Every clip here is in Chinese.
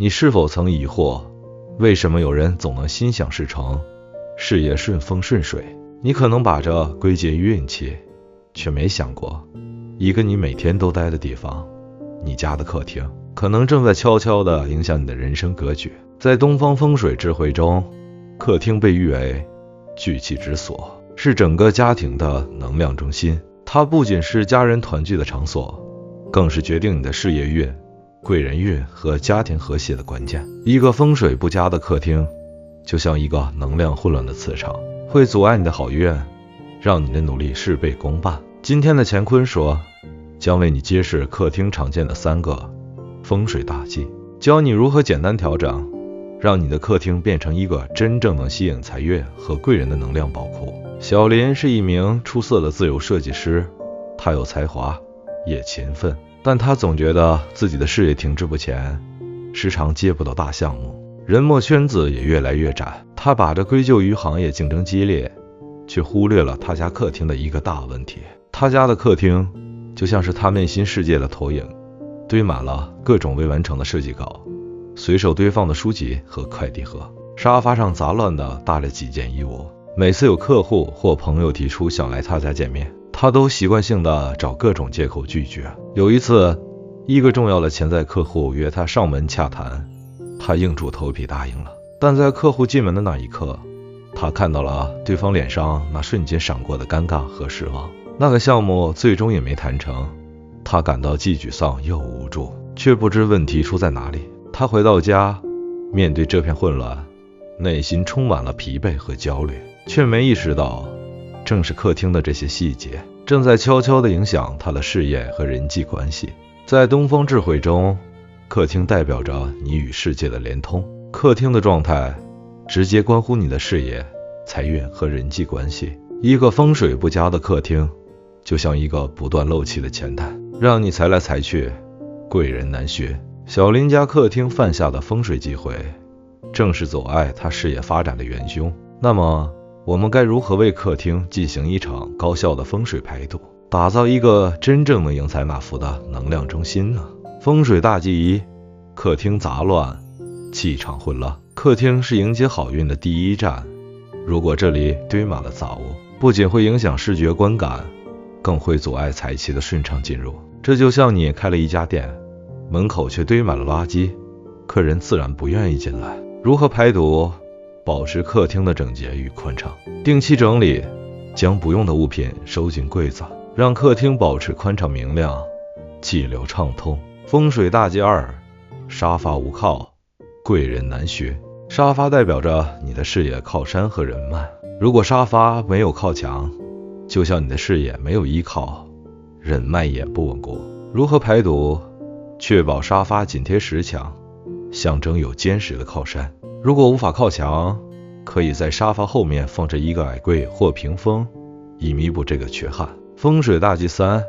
你是否曾疑惑，为什么有人总能心想事成，事业顺风顺水？你可能把这归结于运气，却没想过，一个你每天都待的地方，你家的客厅，可能正在悄悄地影响你的人生格局。在东方风水智慧中，客厅被誉为聚气之所，是整个家庭的能量中心。它不仅是家人团聚的场所，更是决定你的事业运、贵人运和家庭和谐的关键。一个风水不佳的客厅，就像一个能量混乱的磁场，会阻碍你的好运，让你的努力事倍功半。今天的乾坤说将为你揭示客厅常见的3个风水大忌，教你如何简单调整，让你的客厅变成一个真正能吸引财运和贵人的能量宝库。小林是一名出色的自由设计师，他有才华，也勤奋，但他总觉得自己的事业停滞不前，时常接不到大项目，人脉圈子也越来越窄。他把这归咎于行业竞争激烈，却忽略了他家客厅的一个大问题。他家的客厅就像是他内心世界的投影，堆满了各种未完成的设计稿，随手堆放的书籍和快递盒，沙发上杂乱的搭了几件衣物。每次有客户或朋友提出想来他家见面，他都习惯性的找各种借口拒绝。有一次，一个重要的潜在客户约他上门洽谈，他硬着头皮答应了。但在客户进门的那一刻，他看到了对方脸上那瞬间闪过的尴尬和失望。那个项目最终也没谈成，他感到既沮丧又无助，却不知问题出在哪里。他回到家，面对这片混乱，内心充满了疲惫和焦虑，却没意识到，正是客厅的这些细节，正在悄悄地影响他的事业和人际关系。在东方智慧中，客厅代表着你与世界的连通，客厅的状态直接关乎你的事业、财运和人际关系。一个风水不佳的客厅，就像一个不断漏气的钱袋，让你财来财去，贵人难寻。小林家客厅犯下的风水忌讳，正是阻碍他事业发展的元凶。那么，我们该如何为客厅进行一场高效的风水排毒，打造一个真正能迎财纳福的能量中心呢？风水大忌1：客厅杂乱，气场混乱。客厅是迎接好运的第一站，如果这里堆满了杂物，不仅会影响视觉观感，更会阻碍财气的顺畅进入。这就像你开了一家店，门口却堆满了垃圾，客人自然不愿意进来。如何排毒？保持客厅的整洁与宽敞，定期整理，将不用的物品收进柜子，让客厅保持宽敞明亮，气流畅通。风水大忌2：沙发无靠，贵人难寻。沙发代表着你的事业靠山和人脉，如果沙发没有靠墙，就像你的事业没有依靠，人脉也不稳固。如何排毒？确保沙发紧贴石墙，象征有坚实的靠山。如果无法靠墙，可以在沙发后面放置一个矮柜或屏风，以弥补这个缺憾。风水大忌3：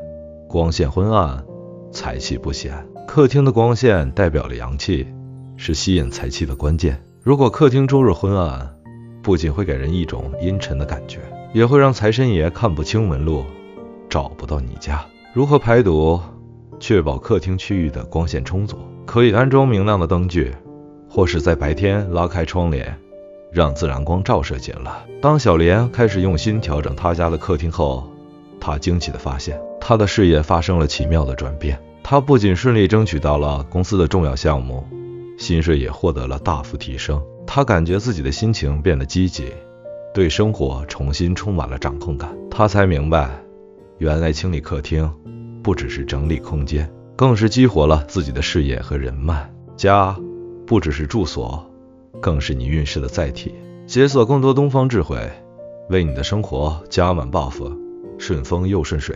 光线昏暗，财气不显。客厅的光线代表了阳气，是吸引财气的关键。如果客厅终日昏暗，不仅会给人一种阴沉的感觉，也会让财神爷看不清门路，找不到你家。如何排毒？确保客厅区域的光线充足，可以安装明亮的灯具，或是在白天拉开窗帘，让自然光照射进来。当小莲开始用心调整他家的客厅后，他惊奇地发现，他的事业发生了奇妙的转变。他不仅顺利争取到了公司的重要项目，薪水也获得了大幅提升。他感觉自己的心情变得积极，对生活重新充满了掌控感。他才明白，原来清理客厅不只是整理空间，更是激活了自己的事业和人脉。家不只是住所，更是你运势的载体。解锁更多东方智慧，为你的生活加满 buff， 顺风又顺水。